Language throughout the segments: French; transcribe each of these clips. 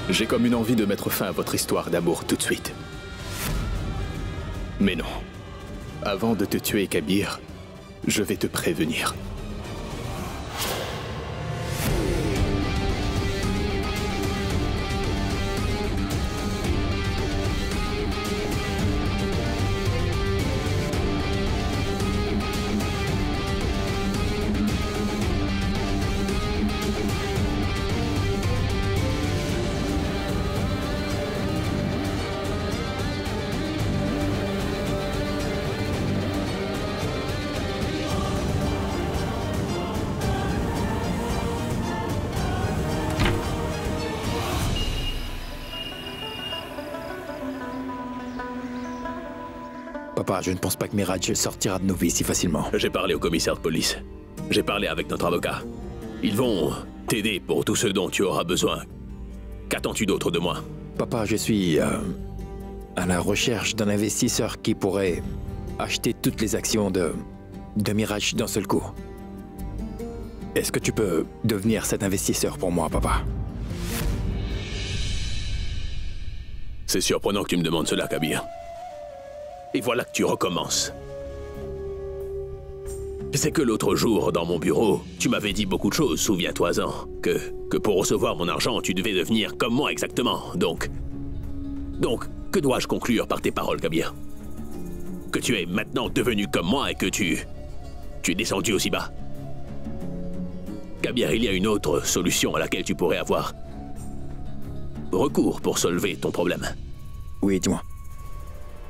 J'ai comme une envie de mettre fin à votre histoire d'amour tout de suite. Mais non. Avant de te tuer, Kabir, je vais te prévenir. Papa, je ne pense pas que Miraj sortira de nos vies si facilement. J'ai parlé au commissaire de police. J'ai parlé avec notre avocat. Ils vont t'aider pour tout ce dont tu auras besoin. Qu'attends-tu d'autre de moi? Papa, je suis à la recherche d'un investisseur qui pourrait acheter toutes les actions de Miraj d'un seul coup. Est-ce que tu peux devenir cet investisseur pour moi, papa? C'est surprenant que tu me demandes cela, Kabir. Et voilà que tu recommences. C'est que l'autre jour, dans mon bureau, tu m'avais dit beaucoup de choses, souviens-toi-en. Que pour recevoir mon argent, tu devais devenir comme moi exactement. Donc, que dois-je conclure par tes paroles, Kabir? Que tu es maintenant devenu comme moi et que tu es descendu aussi bas. Kabir, il y a une autre solution à laquelle tu pourrais avoir recours pour solver ton problème. Oui, dis-moi.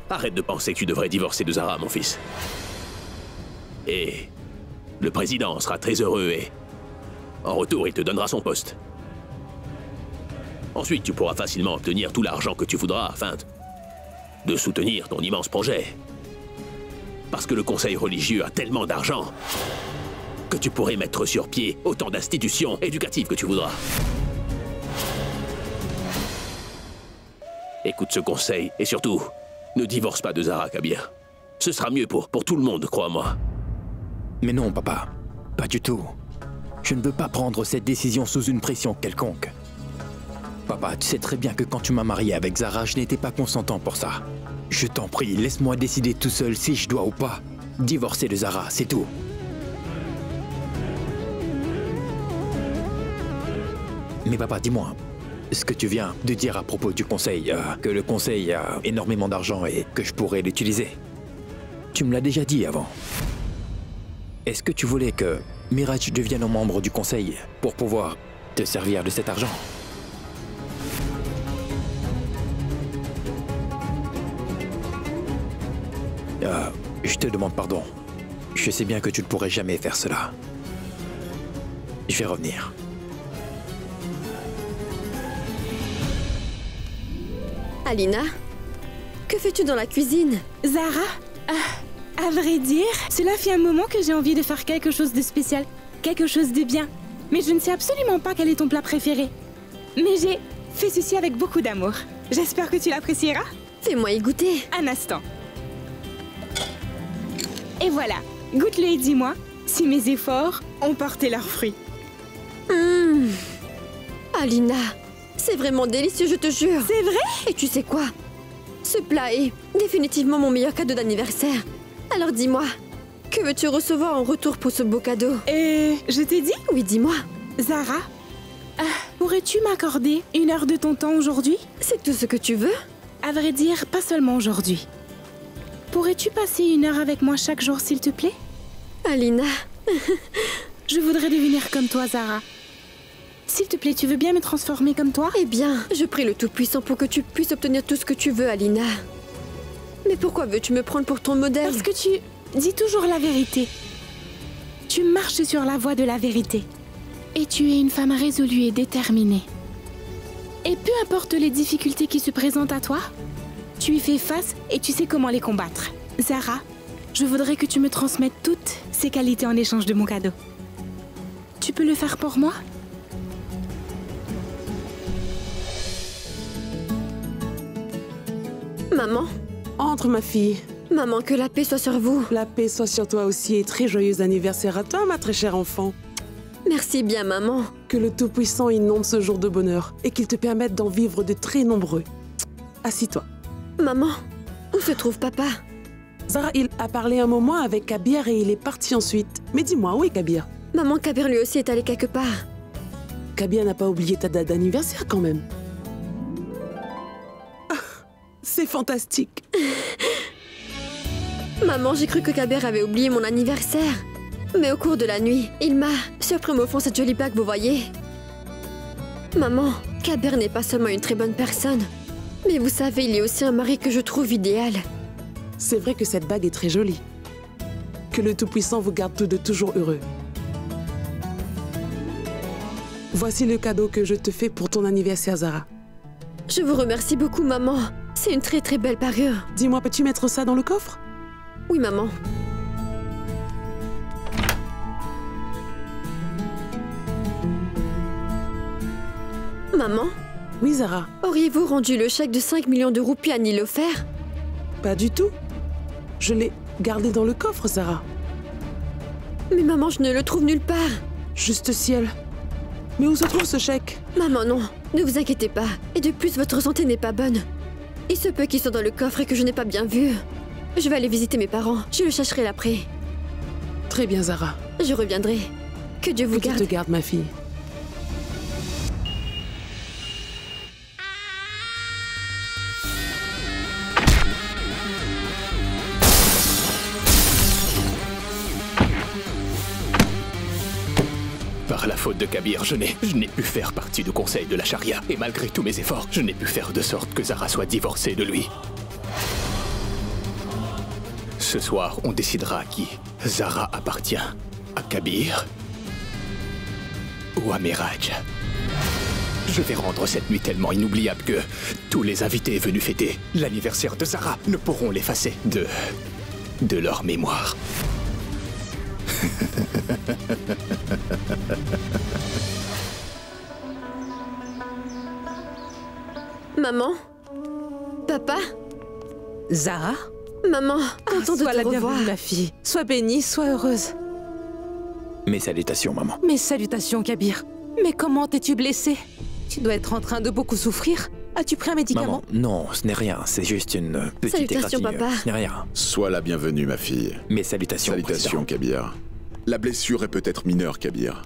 Arrête de penser que tu devrais divorcer de Zara, mon fils. Et le président sera très heureux et en retour, il te donnera son poste. Ensuite, tu pourras facilement obtenir tout l'argent que tu voudras afin de soutenir ton immense projet. Parce que le conseil religieux a tellement d'argent que tu pourrais mettre sur pied autant d'institutions éducatives que tu voudras. Écoute ce conseil et surtout, ne divorce pas de Zara, Kabir. Ce sera mieux pour tout le monde, crois-moi. Mais non, papa. Pas du tout. Je ne veux pas prendre cette décision sous une pression quelconque. Papa, tu sais très bien que quand tu m'as marié avec Zara, je n'étais pas consentant pour ça. Je t'en prie, laisse-moi décider tout seul si je dois ou pas divorcer de Zara, c'est tout. Mais papa, dis-moi, ce que tu viens de dire à propos du conseil, que le conseil a énormément d'argent et que je pourrais l'utiliser. Tu me l'as déjà dit avant. Est-ce que tu voulais que Miraj devienne un membre du conseil pour pouvoir te servir de cet argent? Je te demande pardon. Je sais bien que tu ne pourrais jamais faire cela. Je vais revenir. Alina, que fais-tu dans la cuisine? Zara, à vrai dire, cela fait un moment que j'ai envie de faire quelque chose de spécial, quelque chose de bien. Mais je ne sais absolument pas quel est ton plat préféré. Mais j'ai fait ceci avec beaucoup d'amour. J'espère que tu l'apprécieras. Fais-moi y goûter. Un instant. Et voilà, goûte-le et dis-moi si mes efforts ont porté leurs fruits. Alina, c'est vraiment délicieux, je te jure. C'est vrai? Et tu sais quoi? Ce plat est définitivement mon meilleur cadeau d'anniversaire. Alors dis-moi, que veux-tu recevoir en retour pour ce beau cadeau? Je t'ai dit? Oui, dis-moi. Zara, pourrais-tu m'accorder 1 heure de ton temps aujourd'hui? C'est tout ce que tu veux? À vrai dire, pas seulement aujourd'hui. Pourrais-tu passer 1 heure avec moi chaque jour, s'il te plaît? Alina. Je voudrais devenir comme toi, Zara. S'il te plaît, tu veux bien me transformer comme toi? Eh bien, je prie le Tout-Puissant pour que tu puisses obtenir tout ce que tu veux, Alina. Mais pourquoi veux-tu me prendre pour ton modèle? Parce que tu dis toujours la vérité. Tu marches sur la voie de la vérité. Et tu es une femme résolue et déterminée. Et peu importe les difficultés qui se présentent à toi, tu y fais face et tu sais comment les combattre. Zara, je voudrais que tu me transmettes toutes ces qualités en échange de mon cadeau. Tu peux le faire pour moi? Maman? Entre, ma fille. Maman, que la paix soit sur vous. La paix soit sur toi aussi et très joyeux anniversaire à toi, ma très chère enfant. Merci bien, maman. Que le Tout-Puissant inonde ce jour de bonheur et qu'il te permette d'en vivre de très nombreux. Assis-toi. Maman, où se trouve papa? Zara, il a parlé un moment avec Kabir et il est parti ensuite. Mais dis-moi, où est Kabir? Maman, Kabir lui aussi est allé quelque part. Kabir n'a pas oublié ta date d'anniversaire quand même. Ah, c'est fantastique. Maman, j'ai cru que Kabir avait oublié mon anniversaire. Mais au cours de la nuit, il m'a surpris m'offrant cette jolie bague, vous voyez. Maman, Kabir n'est pas seulement une très bonne personne, mais vous savez, il est aussi un mari que je trouve idéal. C'est vrai que cette bague est très jolie. Que le Tout-Puissant vous garde tous deux toujours heureux. Voici le cadeau que je te fais pour ton anniversaire, Zara. Je vous remercie beaucoup, maman. C'est une très très belle parure. Dis-moi, peux-tu mettre ça dans le coffre? Oui, maman. Maman, Oui, Zara. auriez-vous rendu le chèque de 5 millions de roupies à Nilofer? Pas du tout. Je l'ai gardé dans le coffre, Zara. Mais maman, je ne le trouve nulle part. Juste ciel. Mais où se trouve ce chèque? Maman, non, ne vous inquiétez pas. Et de plus, votre santé n'est pas bonne. Il se peut qu'il soit dans le coffre et que je n'ai pas bien vu. Je vais aller visiter mes parents. Je le chercherai l'après. Très bien, Zara. Je reviendrai. Que Dieu vous Que Dieu garde. te garde, ma fille. Par la faute de Kabir, je n'ai pu faire partie du conseil de la charia. Et malgré tous mes efforts, je n'ai pu faire de sorte que Zara soit divorcée de lui. Ce soir, on décidera à qui Zara appartient. À Kabir ou à Miraj. Je vais rendre cette nuit tellement inoubliable que tous les invités venus fêter l'anniversaire de Zara ne pourront l'effacer de leur mémoire. Maman? Papa? Zara? Maman, content de Sois te la revoir. bienvenue, ma fille. Sois bénie, sois heureuse. Mes salutations, maman. Mes salutations, Kabir. Mais comment t'es-tu blessé? Tu dois être en train de beaucoup souffrir. As-tu pris un médicament? Maman, non, ce n'est rien. C'est juste une petite Salutations, égratignure. papa. Ce n'est rien. Sois la bienvenue, ma fille. Mes salutations, Salutations, Kabir. La blessure est peut-être mineure, Kabir.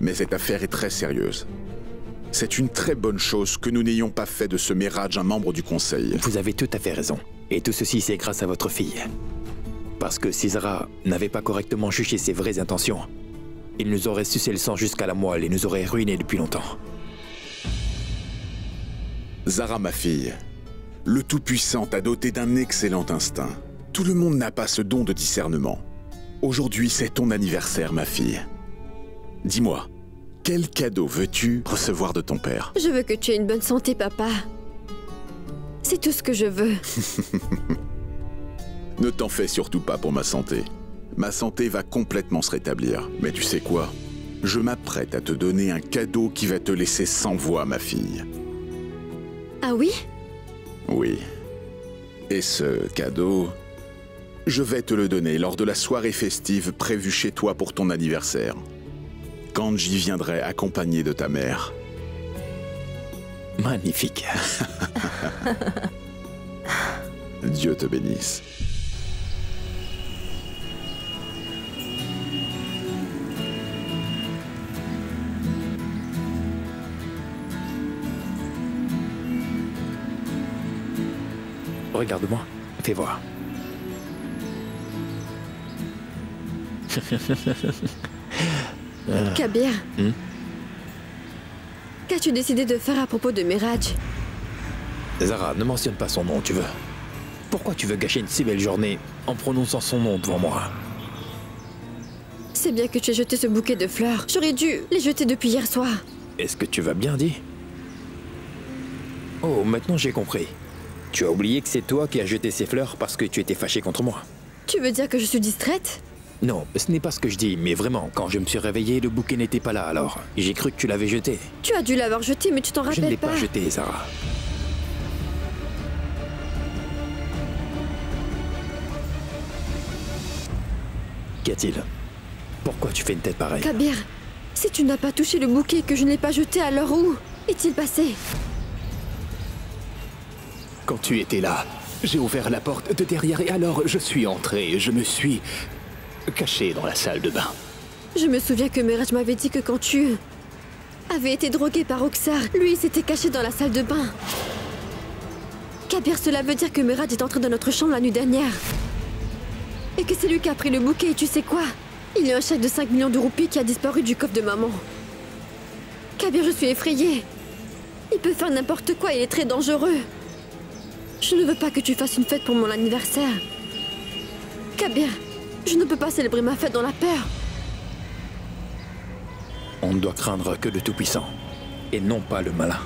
Mais cette affaire est très sérieuse. C'est une très bonne chose que nous n'ayons pas fait de ce Miraj un membre du Conseil. Vous avez tout à fait raison. Et tout ceci, c'est grâce à votre fille. Parce que si Zara n'avait pas correctement jugé ses vraies intentions, il nous aurait sucé le sang jusqu'à la moelle et nous aurait ruinés depuis longtemps. Zara, ma fille, le Tout-Puissant t'a doté d'un excellent instinct. Tout le monde n'a pas ce don de discernement. Aujourd'hui, c'est ton anniversaire, ma fille. Dis-moi, quel cadeau veux-tu recevoir de ton père? Je veux que tu aies une bonne santé, papa. C'est tout ce que je veux. Ne t'en fais surtout pas pour ma santé. Ma santé va complètement se rétablir. Mais tu sais quoi? Je m'apprête à te donner un cadeau qui va te laisser sans voix, ma fille. Ah oui? Oui. Et ce cadeau, je vais te le donner lors de la soirée festive prévue chez toi pour ton anniversaire. Quand j'y viendrai accompagné de ta mère. Magnifique. Dieu te bénisse. Regarde-moi. Fais voir. Kabir. Qu'as-tu décidé de faire à propos de Miraj? Zara, ne mentionne pas son nom, tu veux. Pourquoi tu veux gâcher une si belle journée en prononçant son nom devant moi? C'est bien que tu aies jeté ce bouquet de fleurs. J'aurais dû les jeter depuis hier soir. Est-ce que tu vas bien dit? Oh, maintenant j'ai compris. Tu as oublié que c'est toi qui as jeté ces fleurs parce que tu étais fâché contre moi. Tu veux dire que je suis distraite? Non, ce n'est pas ce que je dis, mais vraiment, quand je me suis réveillé, le bouquet n'était pas là, alors j'ai cru que tu l'avais jeté. Tu as dû l'avoir jeté, mais tu t'en Je ne rappelles l'ai pas. pas jeté, Zara. Qu'y a-t-il? Pourquoi tu fais une tête pareille? Kabir, Si tu n'as pas touché le bouquet et que je ne l'ai pas jeté, alors où est-il passé? Quand tu étais là, j'ai ouvert la porte de derrière et alors je suis entré et je me suis caché dans la salle de bain. Je me souviens que Miraj m'avait dit que quand tu avais été drogué par Oxar, lui s'était caché dans la salle de bain. Kabir, cela veut dire que Miraj est entré dans notre chambre la nuit dernière. Et que c'est lui qui a pris le bouquet et tu sais quoi? Il y a un chèque de 5 millions de roupies qui a disparu du coffre de maman. Kabir, je suis effrayée. Il peut faire n'importe quoi, il est très dangereux. Je ne veux pas que tu fasses une fête pour mon anniversaire. Kabir, je ne peux pas célébrer ma fête dans la peur. On ne doit craindre que le Tout-Puissant, et non pas le malin.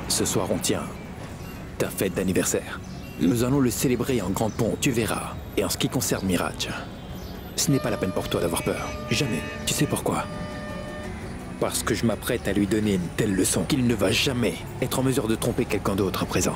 Ce soir, on tient ta fête d'anniversaire. Nous allons le célébrer en grande pompe, tu verras. Et en ce qui concerne Miraj, ce n'est pas la peine pour toi d'avoir peur. Jamais. Tu sais pourquoi? Parce que je m'apprête à lui donner une telle leçon qu'il ne va jamais être en mesure de tromper quelqu'un d'autre à présent.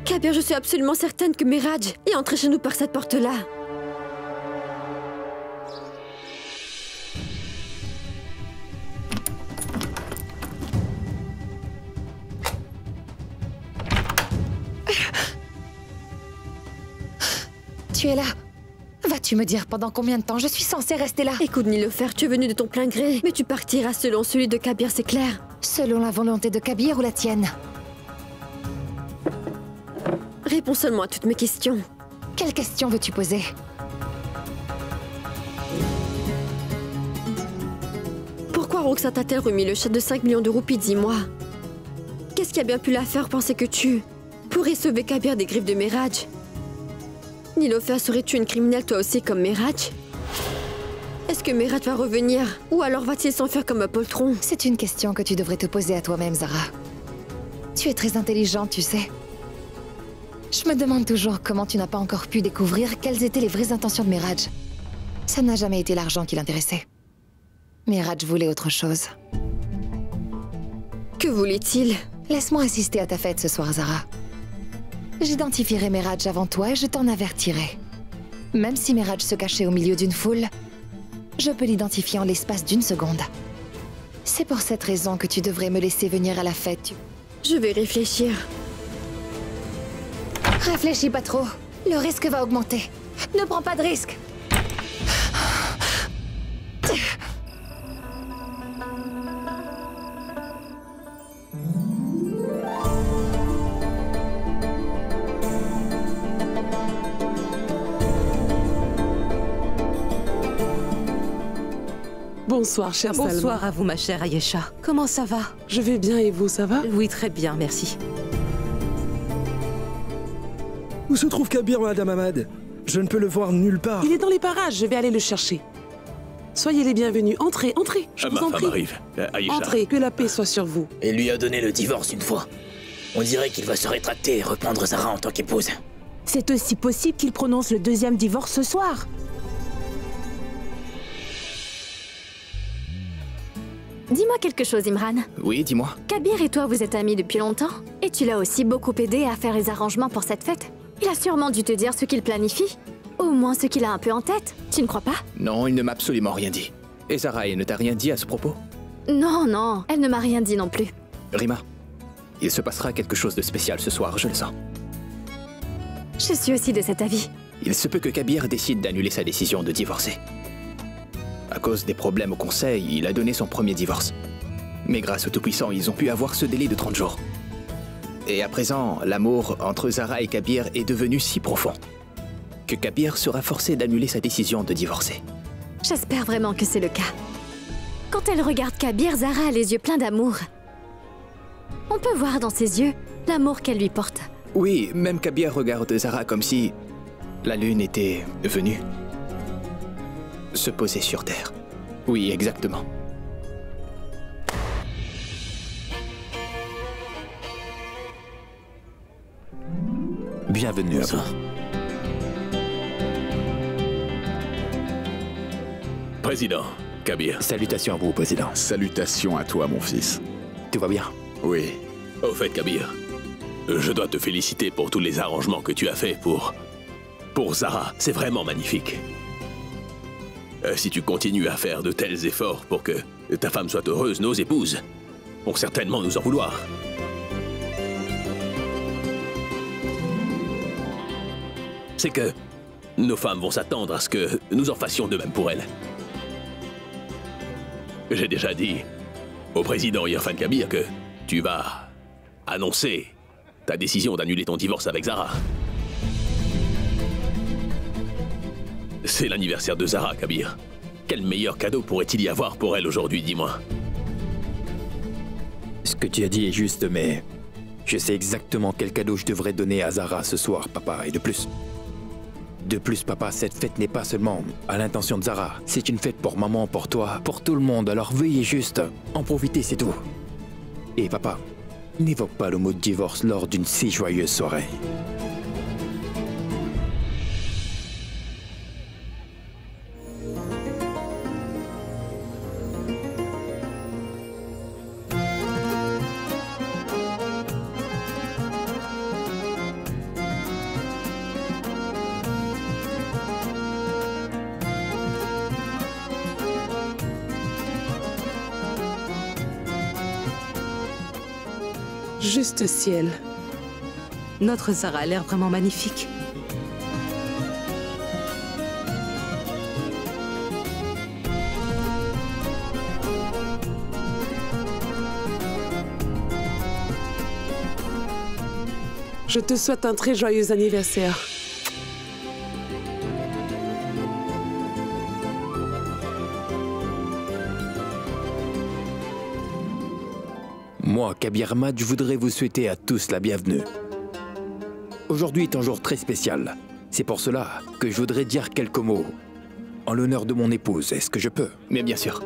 Kabir, je suis absolument certaine que Miraj est entré chez nous par cette porte-là. Tu es là. Vas-tu me dire pendant combien de temps je suis censée rester là? Écoute, Nilofer, tu es venu de ton plein gré, mais tu partiras selon celui de Kabir, c'est clair. Selon la volonté de Kabir ou la tienne? Réponds seulement à toutes mes questions. Quelle question veux-tu poser? Pourquoi Roxane t'a-t-elle remis le chèque de 5 millions de roupies, dis-moi? Qu'est-ce qui a bien pu la faire penser que tu pourrais sauver Kabir des griffes de Miraj? Nilofer, serais-tu une criminelle toi aussi comme Miraj? Est-ce que Miraj va revenir? Ou alors va-t-il s'enfuir comme un poltron? C'est une question que tu devrais te poser à toi-même, Zara. Tu es très intelligente, tu sais. Je me demande toujours comment tu n'as pas encore pu découvrir quelles étaient les vraies intentions de Miraj. Ça n'a jamais été l'argent qui l'intéressait. Miraj voulait autre chose. Que voulait-il? Laisse-moi assister à ta fête ce soir, Zara. J'identifierai Miraj avant toi et je t'en avertirai. Même si Miraj se cachait au milieu d'une foule, je peux l'identifier en l'espace d'une seconde. C'est pour cette raison que tu devrais me laisser venir à la fête. Je vais réfléchir. Réfléchis pas trop. Le risque va augmenter. Ne prends pas de risque. Bonsoir, chère Salma. Bonsoir à vous, ma chère Ayesha. Comment ça va? Je vais bien et vous, ça va? Oui, très bien, merci. Où se trouve Kabir, Madame Ahmad? Je ne peux le voir nulle part. Il est dans les parages, je vais aller le chercher. Soyez les bienvenus. Entrez, entrez, je vous Ma en femme prie. arrive. Aïcha. Entrez, que la paix soit sur vous. Elle lui a donné le divorce une fois. On dirait qu'il va se rétracter et reprendre Zara en tant qu'épouse. C'est aussi possible qu'il prononce le deuxième divorce ce soir. Dis-moi quelque chose, Imran. Oui, dis-moi. Kabir et toi, vous êtes amis depuis longtemps. Et tu l'as aussi beaucoup aidé à faire les arrangements pour cette fête. Il a sûrement dû te dire ce qu'il planifie. Au moins ce qu'il a un peu en tête. Tu ne crois pas? Non, il ne m'a absolument rien dit. Et Zara, elle ne t'a rien dit à ce propos? Non, non, elle ne m'a rien dit non plus. Rima, il se passera quelque chose de spécial ce soir, je le sens. Je suis aussi de cet avis. Il se peut que Kabir décide d'annuler sa décision de divorcer. À cause des problèmes au conseil, il a donné son premier divorce. Mais grâce au Tout-Puissant, ils ont pu avoir ce délai de 30 jours. Et à présent, l'amour entre Zara et Kabir est devenu si profond que Kabir sera forcé d'annuler sa décision de divorcer. J'espère vraiment que c'est le cas. Quand elle regarde Kabir, Zara a les yeux pleins d'amour. On peut voir dans ses yeux l'amour qu'elle lui porte. Oui, même Kabir regarde Zara comme si la lune était venue se poser sur Terre. Oui, exactement. Bienvenue à vous. Président, Kabir. Salutations à vous, Président. Salutations à toi, mon fils. Tout va bien? Oui. Au fait, Kabir, je dois te féliciter pour tous les arrangements que tu as faits pour Zara. C'est vraiment magnifique. Si tu continues à faire de tels efforts pour que ta femme soit heureuse, nos épouses vont certainement nous en vouloir. C'est que nos femmes vont s'attendre à ce que nous en fassions de même pour elles. J'ai déjà dit au président Irfan Kabir que tu vas annoncer ta décision d'annuler ton divorce avec Zara. C'est l'anniversaire de Zara, Kabir. Quel meilleur cadeau pourrait-il y avoir pour elle aujourd'hui, dis-moi? Ce que tu as dit est juste, mais je sais exactement quel cadeau je devrais donner à Zara ce soir, papa, et de plus. De plus, papa, cette fête n'est pas seulement à l'intention de Zara. C'est une fête pour maman, pour toi, pour tout le monde. Alors veuillez juste en profiter, c'est tout. Et papa, n'évoque pas le mot de divorce lors d'une si joyeuse soirée. Juste ciel. Notre Zara a l'air vraiment magnifique. Je te souhaite un très joyeux anniversaire. Moi, Kabir Ahmad, je voudrais vous souhaiter à tous la bienvenue. Aujourd'hui est un jour très spécial. C'est pour cela que je voudrais dire quelques mots en l'honneur de mon épouse. Est-ce que je peux? Mais bien sûr.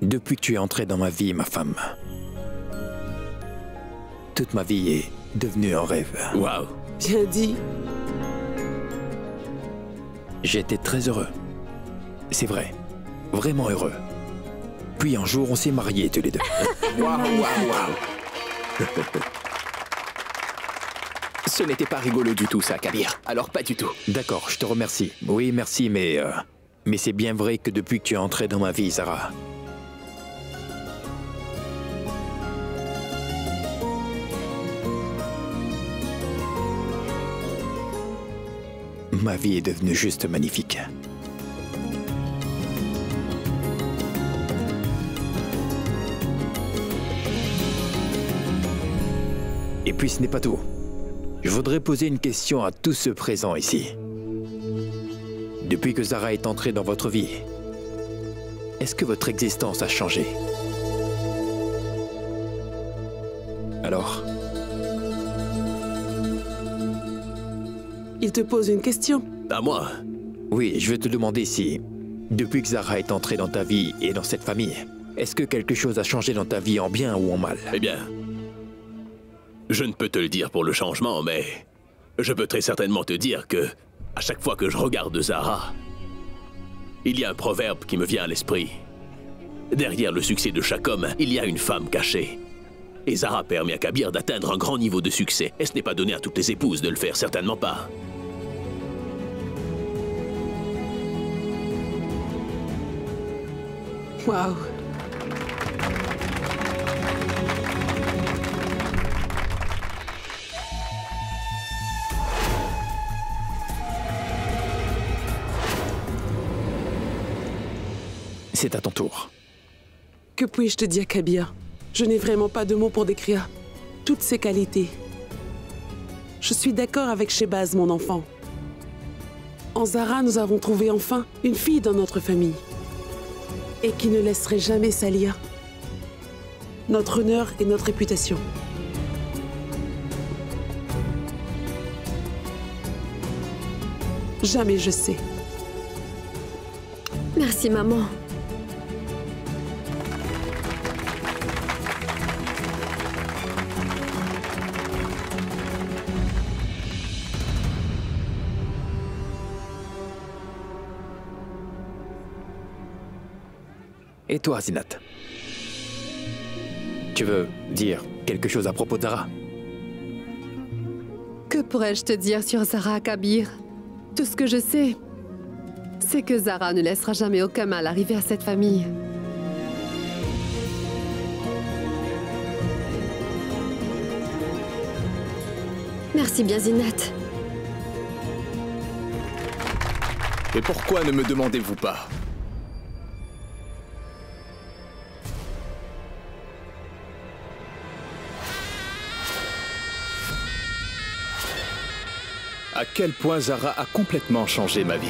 Depuis que tu es entrée dans ma vie, ma femme, toute ma vie est devenue un rêve. Waouh! Bien dit. J'étais très heureux. C'est vrai. Vraiment heureux. Puis un jour, on s'est mariés tous les deux. Waouh, waouh, waouh. Ce n'était pas rigolo du tout, ça, Kabir. Alors pas du tout. D'accord, je te remercie. Oui, merci, mais c'est bien vrai que depuis que tu es entrée dans ma vie, Zara, ma vie est devenue juste magnifique. Et puis ce n'est pas tout. Je voudrais poser une question à tous ceux présents ici. Depuis que Zara est entrée dans votre vie, est-ce que votre existence a changé? Alors? Il te pose une question. À moi? Oui, je veux te demander si, depuis que Zara est entrée dans ta vie et dans cette famille, est-ce que quelque chose a changé dans ta vie en bien ou en mal? Eh bien, je ne peux te le dire pour le changement, mais je peux très certainement te dire que, à chaque fois que je regarde Zara, il y a un proverbe qui me vient à l'esprit. Derrière le succès de chaque homme, il y a une femme cachée. Et Zara permet à Kabir d'atteindre un grand niveau de succès. Et ce n'est pas donné à toutes les épouses de le faire, certainement pas. Waouh. C'est à ton tour. Que puis-je te dire, Kabir? Je n'ai vraiment pas de mots pour décrire toutes ces qualités. Je suis d'accord avec Shehbaz, mon enfant. En Zara, nous avons trouvé enfin une fille dans notre famille. Et qui ne laisserait jamais salir notre honneur et notre réputation. Jamais, je sais. Merci, maman. Et toi, Zinat? Tu veux dire quelque chose à propos de Zara? Que pourrais-je te dire sur Zara, Kabir? Tout ce que je sais, c'est que Zara ne laissera jamais aucun mal arriver à cette famille. Merci bien, Zinat. Et pourquoi ne me demandez-vous pas? À quel point Zara a complètement changé ma vie.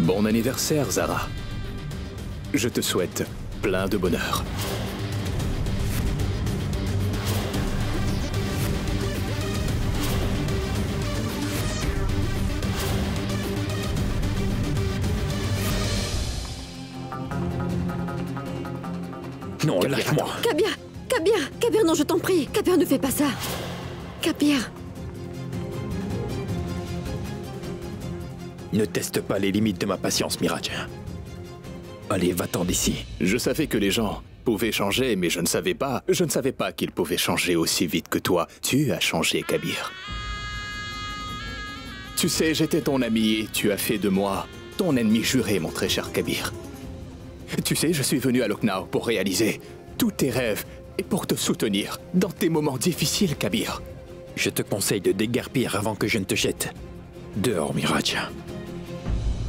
Bon anniversaire, Zara. Je te souhaite plein de bonheur. Non, lâche-moi. Kabir, non, je t'en prie. Kabir, ne fais pas ça. Kabir. Ne teste pas les limites de ma patience, Miraj. Allez, va-t'en d'ici. Je savais que les gens pouvaient changer, mais je ne savais pas qu'ils pouvaient changer aussi vite que toi. Tu as changé, Kabir. Tu sais, j'étais ton ami et tu as fait de moi ton ennemi juré, mon très cher Kabir. Tu sais, je suis venu à Lucknow pour réaliser tous tes rêves et pour te soutenir dans tes moments difficiles, Kabir. Je te conseille de déguerpir avant que je ne te jette dehors, Miraj.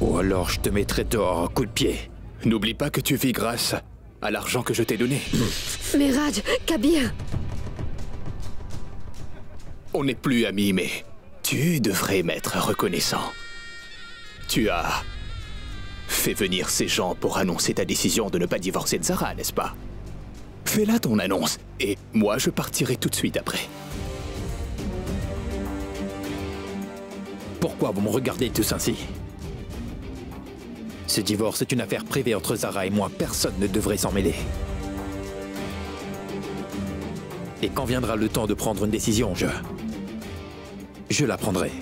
Ou alors je te mettrai dehors à coups de pied. N'oublie pas que tu vis grâce à l'argent que je t'ai donné. Miraj, Kabir. On n'est plus amis, mais tu devrais m'être reconnaissant. Tu as fait venir ces gens pour annoncer ta décision de ne pas divorcer de Zara, n'est-ce pas? Fais-la ton annonce, et moi je partirai tout de suite après. Pourquoi vous me regardez tous ainsi? Ce divorce est une affaire privée entre Zara et moi. Personne ne devrait s'en mêler. Et quand viendra le temps de prendre une décision, je la prendrai.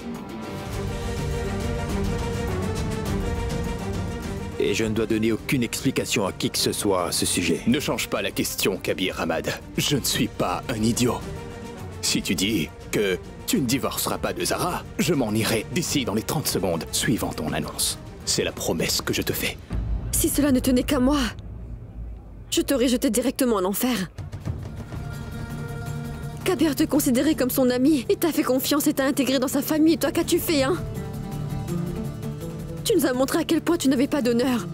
Et je ne dois donner aucune explication à qui que ce soit à ce sujet. Ne change pas la question, Kabir Ahmad. Je ne suis pas un idiot. Si tu dis que tu ne divorceras pas de Zara, je m'en irai d'ici dans les 30 secondes suivant ton annonce. C'est la promesse que je te fais. Si cela ne tenait qu'à moi, je t'aurais jeté directement en enfer. Kabir te considérait comme son ami. Il t'a fait confiance et t'a intégré dans sa famille. Et toi, qu'as-tu fait, hein? Tu nous as montré à quel point tu n'avais pas d'honneur.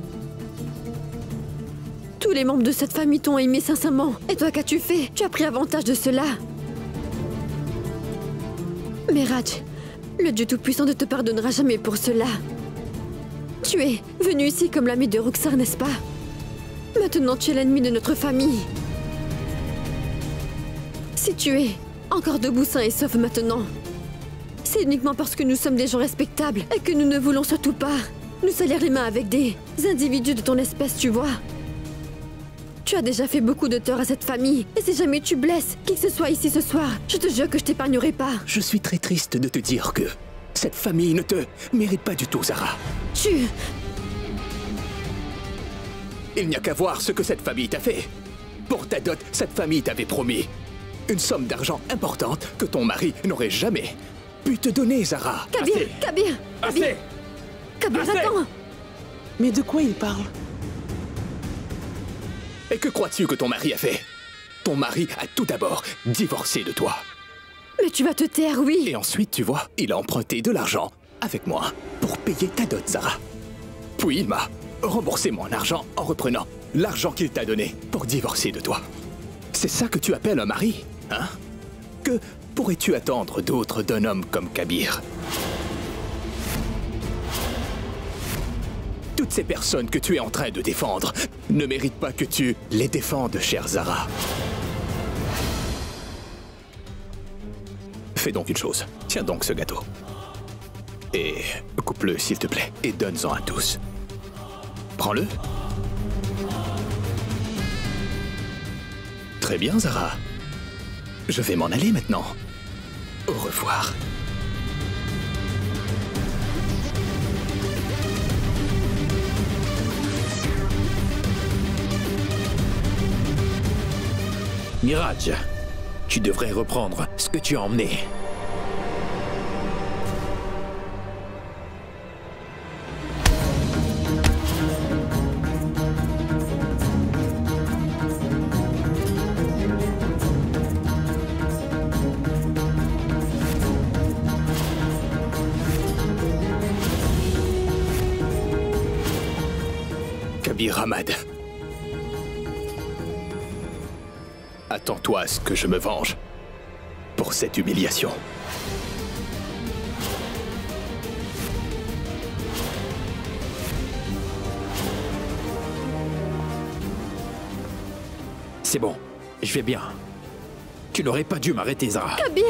Tous les membres de cette famille t'ont aimé sincèrement. Et toi, qu'as-tu fait? Tu as pris avantage de cela. Miraj, le Dieu Tout-Puissant ne te pardonnera jamais pour cela. Tu es venu ici comme l'ami de Rukhsar, n'est-ce pas? Maintenant, tu es l'ennemi de notre famille. Si tu es encore debout sain et sauf maintenant, c'est uniquement parce que nous sommes des gens respectables et que nous ne voulons surtout pas nous salir les mains avec des individus de ton espèce, tu vois. Tu as déjà fait beaucoup de tort à cette famille, et si jamais tu blesses qui que ce soit ici ce soir, je te jure que je t'épargnerai pas. Je suis très triste de te dire que cette famille ne te mérite pas du tout, Zara. Il n'y a qu'à voir ce que cette famille t'a fait. Pour ta dot, cette famille t'avait promis une somme d'argent importante que ton mari n'aurait jamais pu te donner, Zara. Kabir, Kabir, attends. Mais de quoi il parle? Et que crois-tu que ton mari a fait? Ton mari a tout d'abord divorcé de toi. Mais tu vas te taire, oui. Et ensuite, tu vois, il a emprunté de l'argent avec moi pour payer ta dot, Zara. Puis il m'a remboursé mon argent en reprenant l'argent qu'il t'a donné pour divorcer de toi. C'est ça que tu appelles un mari, hein? Que pourrais-tu attendre d'autre d'un homme comme Kabir? Toutes ces personnes que tu es en train de défendre ne méritent pas que tu les défendes, chère Zara. Fais donc une chose. Tiens donc ce gâteau. Et coupe-le, s'il te plaît, et donne-en à tous. Prends-le. Très bien, Zara. Je vais m'en aller maintenant. Au revoir. Miraj, tu devrais reprendre ce que tu as emmené. Kabir Ahmad. Attends-toi à ce que je me venge pour cette humiliation. C'est bon, je vais bien. Tu n'aurais pas dû m'arrêter, Zara. Kabir!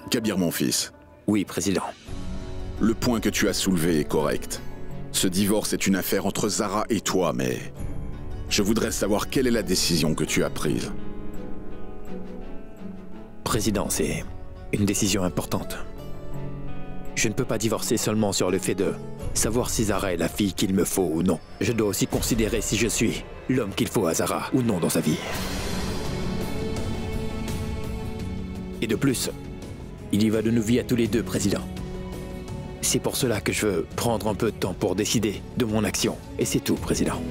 Kabir, mon fils. Oui, Président. Le point que tu as soulevé est correct. Ce divorce est une affaire entre Zara et toi, mais... je voudrais savoir quelle est la décision que tu as prise. Président, c'est une décision importante. Je ne peux pas divorcer seulement sur le fait de savoir si Zara est la fille qu'il me faut ou non. Je dois aussi considérer si je suis l'homme qu'il faut à Zara ou non dans sa vie. Et de plus, il y va de nos vies à tous les deux, Président. C'est pour cela que je veux prendre un peu de temps pour décider de mon action. Et c'est tout, Président.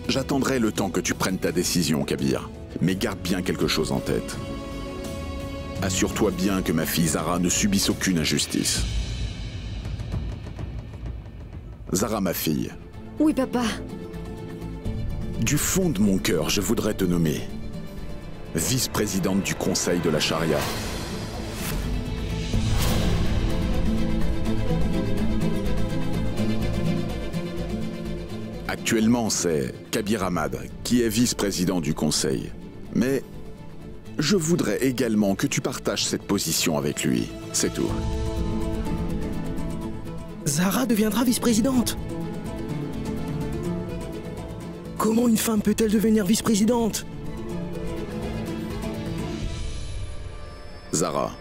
J'attendrai le temps que tu prennes ta décision, Kabir. Mais garde bien quelque chose en tête. Assure-toi bien que ma fille Zara ne subisse aucune injustice. Zara, ma fille. Oui, papa. Du fond de mon cœur, je voudrais te nommer vice-présidente du Conseil de la Charia. Actuellement, c'est Kabir Ahmad qui est vice-président du Conseil. Mais je voudrais également que tu partages cette position avec lui. C'est tout. Zara deviendra vice-présidente. Comment une femme peut-elle devenir vice-présidente? Zara,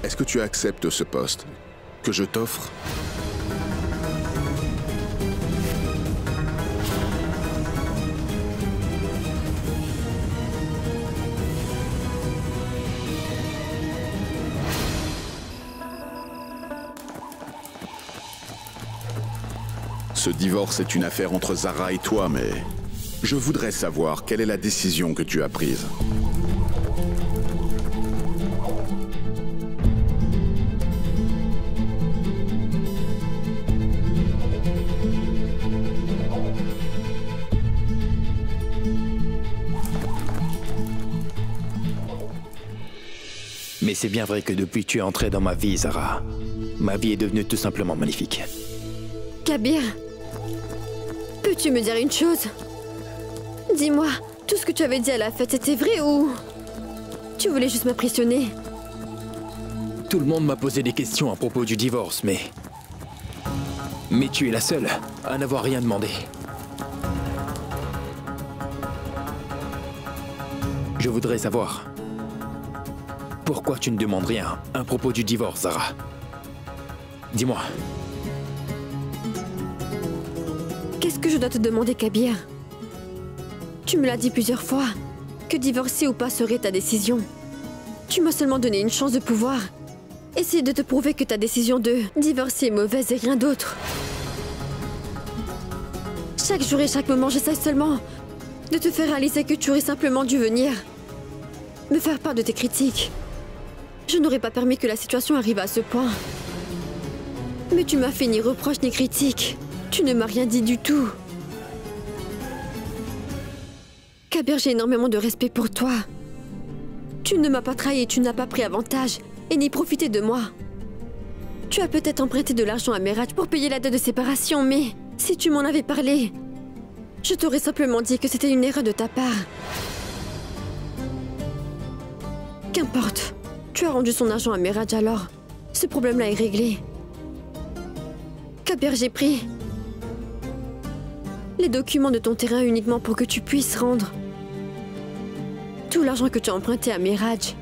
est-ce que tu acceptes ce poste que je t'offre? Ce divorce est une affaire entre Zara et toi, mais je voudrais savoir quelle est la décision que tu as prise. Mais c'est bien vrai que depuis que tu es entrée dans ma vie, Zara, ma vie est devenue tout simplement magnifique. Kabir, peux-tu me dire une chose? Dis-moi, tout ce que tu avais dit à la fête, c'était vrai ou... tu voulais juste m'impressionner? Tout le monde m'a posé des questions à propos du divorce, mais tu es la seule à n'avoir rien demandé. Je voudrais savoir... pourquoi tu ne demandes rien à propos du divorce, Zara? Dis-moi. Qu'est-ce que je dois te demander, Kabir? Tu me l'as dit plusieurs fois, que divorcer ou pas serait ta décision. Tu m'as seulement donné une chance de pouvoir essayer de te prouver que ta décision de divorcer est mauvaise et rien d'autre. Chaque jour et chaque moment, j'essaie seulement de te faire réaliser que tu aurais simplement dû venir me faire part de tes critiques. Je n'aurais pas permis que la situation arrive à ce point. Mais tu m'as fait ni reproche ni critique. Tu ne m'as rien dit du tout. Kabir, j'ai énormément de respect pour toi. Tu ne m'as pas trahi et tu n'as pas pris avantage et ni profité de moi. Tu as peut-être emprunté de l'argent à Miraj pour payer la dette de séparation, mais si tu m'en avais parlé, je t'aurais simplement dit que c'était une erreur de ta part. Qu'importe. Tu as rendu son argent à Miraj alors. Ce problème-là est réglé. Kabir, j'ai pris les documents de ton terrain uniquement pour que tu puisses rendre tout l'argent que tu as emprunté à Miraj.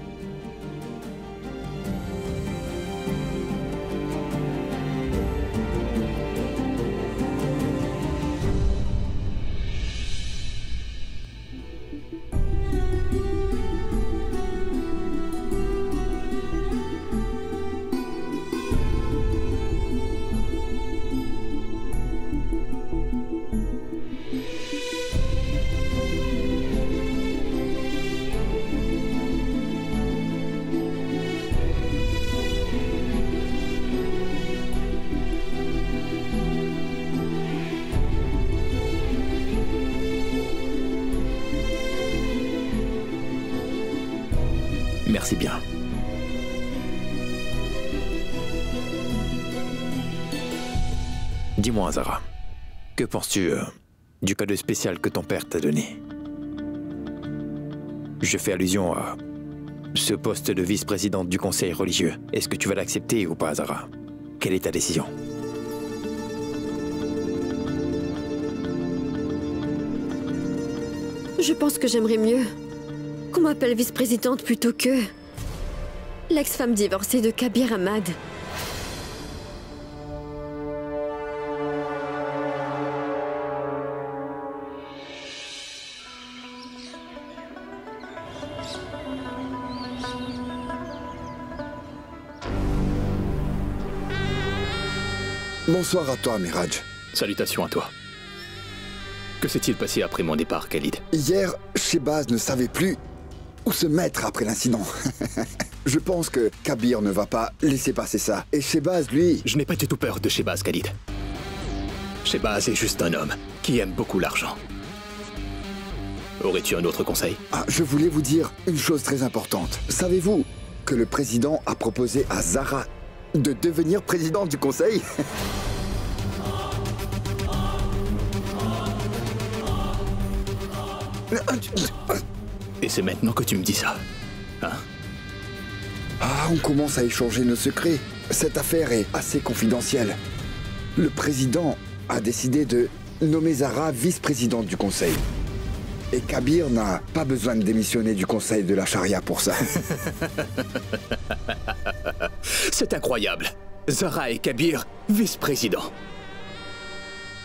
Merci bien. Dis-moi, Zara, que penses-tu du cadeau spécial que ton père t'a donné? Je fais allusion à ce poste de vice-présidente du conseil religieux. Est-ce que tu vas l'accepter ou pas, Zara? Quelle est ta décision? Je pense que j'aimerais mieux qu'on m'appelle vice-présidente plutôt que l'ex-femme divorcée de Kabir Ahmad. Bonsoir à toi, Miraj. Salutations à toi. Que s'est-il passé après mon départ, Khalid? Hier, Shehbaz ne savait plus où se mettre après l'incident. Je pense que Kabir ne va pas laisser passer ça. Et Shehbaz, lui... Je n'ai pas du tout peur de Shehbaz, Khalid. Shehbaz est juste un homme qui aime beaucoup l'argent. Aurais-tu un autre conseil? Je voulais vous dire une chose très importante. Savez-vous que le président a proposé à Zara de devenir présidente du conseil? Et c'est maintenant que tu me dis ça, hein? On commence à échanger nos secrets. Cette affaire est assez confidentielle. Le président a décidé de nommer Zara vice-présidente du conseil. Et Kabir n'a pas besoin de démissionner du conseil de la charia pour ça. C'est incroyable. Zara et Kabir, vice-président.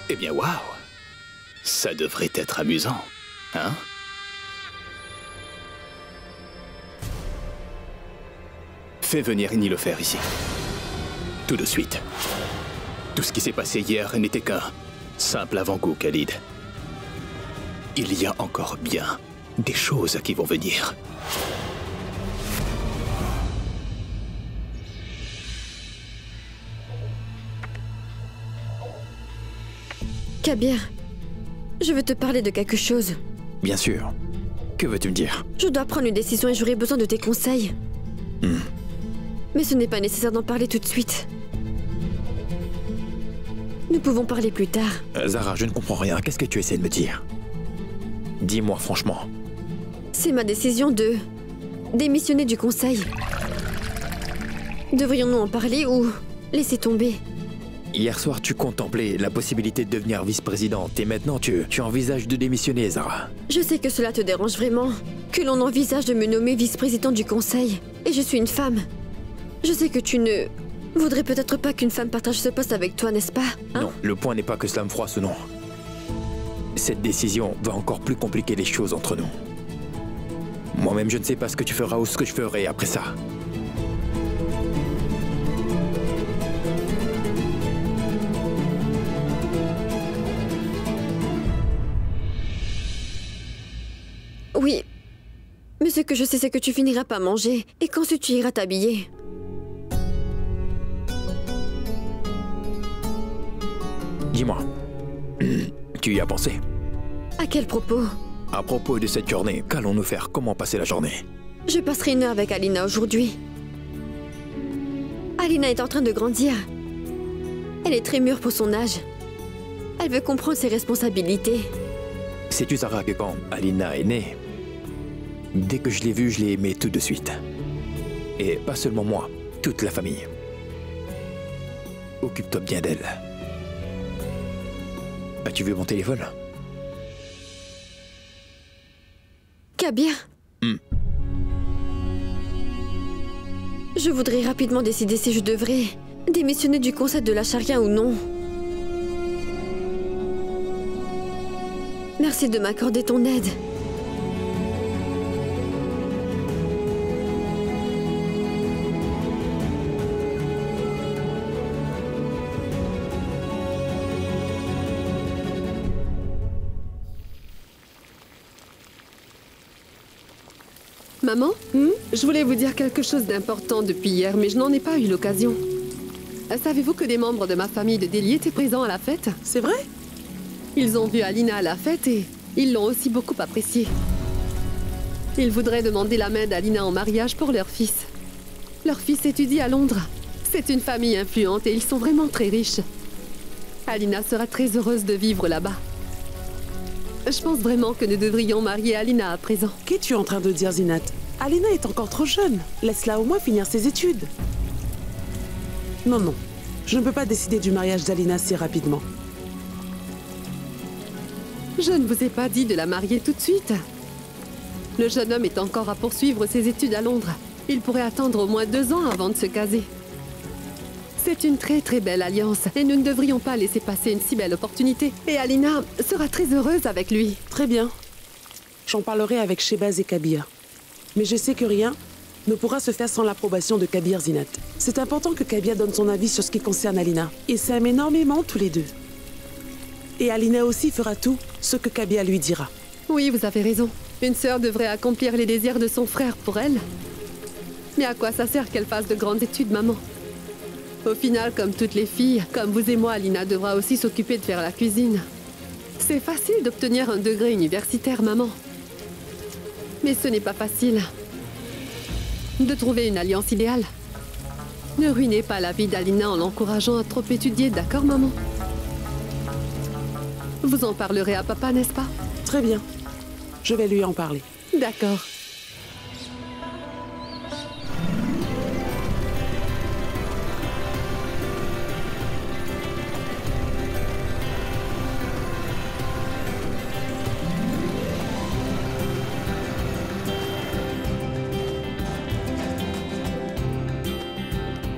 Eh bien, waouh. Ça devrait être amusant, hein? Fais venir Nilofer ici. Tout de suite. Tout ce qui s'est passé hier n'était qu'un simple avant-goût, Khalid. Il y a encore bien des choses qui vont venir. Kabir, je veux te parler de quelque chose. Bien sûr. Que veux-tu me dire? Je dois prendre une décision et j'aurai besoin de tes conseils. Mais ce n'est pas nécessaire d'en parler tout de suite. Nous pouvons parler plus tard. Zara, je ne comprends rien. Qu'est-ce que tu essaies de me dire? Dis-moi franchement. C'est ma décision de démissionner du conseil. Devrions-nous en parler ou laisser tomber? Hier soir, tu contemplais la possibilité de devenir vice-présidente et maintenant tu envisages de démissionner, Zara. Je sais que cela te dérange vraiment, que l'on envisage de me nommer vice-présidente du conseil. Et je suis une femme. Je sais que tu ne voudrais peut-être pas qu'une femme partage ce poste avec toi, n'est-ce pas, hein? Non, le point n'est pas que cela me froisse ou non. Cette décision va encore plus compliquer les choses entre nous. Moi-même, je ne sais pas ce que tu feras ou ce que je ferai après ça. Oui, mais ce que je sais, c'est que tu finiras par manger et qu'ensuite tu iras t'habiller. Dis-moi, tu y as pensé? À quel propos? À propos de cette journée, qu'allons-nous faire? Comment passer la journée? Je passerai une heure avec Alina aujourd'hui. Alina est en train de grandir. Elle est très mûre pour son âge. Elle veut comprendre ses responsabilités. Sais-tu, Zara, que quand Alina est née, dès que je l'ai vue, je l'ai aimée tout de suite. Et pas seulement moi, toute la famille. Occupe-toi bien d'elle. As-tu vu mon téléphone? Kabir. Je voudrais rapidement décider si je devrais démissionner du conseil de la charia ou non. Merci de m'accorder ton aide. Maman, je voulais vous dire quelque chose d'important depuis hier, mais je n'en ai pas eu l'occasion. Savez-vous que des membres de ma famille de Delhi étaient présents à la fête? C'est vrai? Ils ont vu Alina à la fête et ils l'ont aussi beaucoup appréciée. Ils voudraient demander la main d'Alina en mariage pour leur fils. Leur fils étudie à Londres. C'est une famille influente et ils sont vraiment très riches. Alina sera très heureuse de vivre là-bas. Je pense vraiment que nous devrions marier Alina à présent. Qu'es-tu en train de dire, Zinat? Alina est encore trop jeune. Laisse-la au moins finir ses études. Non, non. Je ne peux pas décider du mariage d'Alina si rapidement. Je ne vous ai pas dit de la marier tout de suite. Le jeune homme est encore à poursuivre ses études à Londres. Il pourrait attendre au moins 2 ans avant de se caser. C'est une très très belle alliance et nous ne devrions pas laisser passer une si belle opportunité. Et Alina sera très heureuse avec lui. Très bien. J'en parlerai avec Shehbaz et Kabir. Mais je sais que rien ne pourra se faire sans l'approbation de Kabir, Zinat. C'est important que Kabir donne son avis sur ce qui concerne Alina. Ils s'aiment énormément tous les deux. Et Alina aussi fera tout ce que Kabir lui dira. Oui, vous avez raison. Une sœur devrait accomplir les désirs de son frère pour elle. Mais à quoi ça sert qu'elle fasse de grandes études, maman? Au final, comme toutes les filles, comme vous et moi, Alina devra aussi s'occuper de faire la cuisine. C'est facile d'obtenir un degré universitaire, maman. Mais ce n'est pas facile de trouver une alliance idéale. Ne ruinez pas la vie d'Alina en l'encourageant à trop étudier, d'accord, maman? Vous en parlerez à papa, n'est-ce pas? Très bien. Je vais lui en parler. D'accord.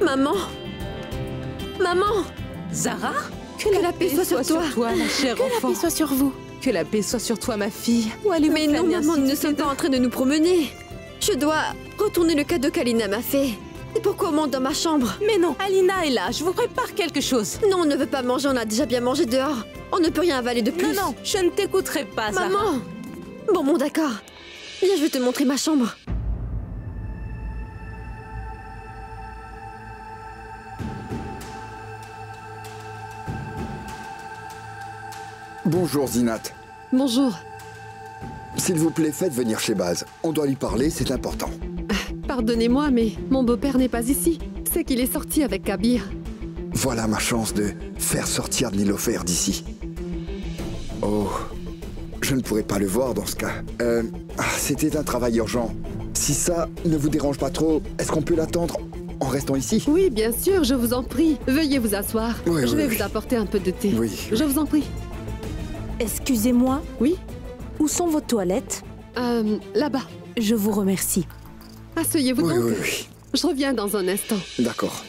Maman! Maman! Zara? Que la paix soit sur toi, ma chère enfant. Que la paix soit sur vous. Que la paix soit sur toi, ma fille. Où allez-vous? Mais non, maman, nous ne sommes pas en train de nous promener. Je dois retourner le cadeau qu'Alina m'a fait. C'est pourquoi on monte dans ma chambre. Mais non, Alina est là. Je vous prépare quelque chose. Non, on ne veut pas manger. On a déjà bien mangé dehors. On ne peut rien avaler de plus. Non, non, je ne t'écouterai pas, Zara. Maman! Bon, d'accord. Viens, je vais te montrer ma chambre. Bonjour, Zinat. Bonjour. S'il vous plaît, faites venir Shehbaz. On doit lui parler, c'est important. Pardonnez-moi, mais mon beau-père n'est pas ici. C'est qu'il est sorti avec Kabir. Voilà ma chance de faire sortir Nilofer d'ici. Oh, je ne pourrais pas le voir dans ce cas. C'était un travail urgent. Si ça ne vous dérange pas trop, est-ce qu'on peut l'attendre en restant ici? Oui, bien sûr, je vous en prie. Veuillez vous asseoir. Oui, je vais vous apporter un peu de thé. Oui. Je vous en prie. Excusez-moi. Oui? Où sont vos toilettes? Là-bas. Je vous remercie. Asseyez-vous donc. Oui. Je reviens dans un instant. D'accord.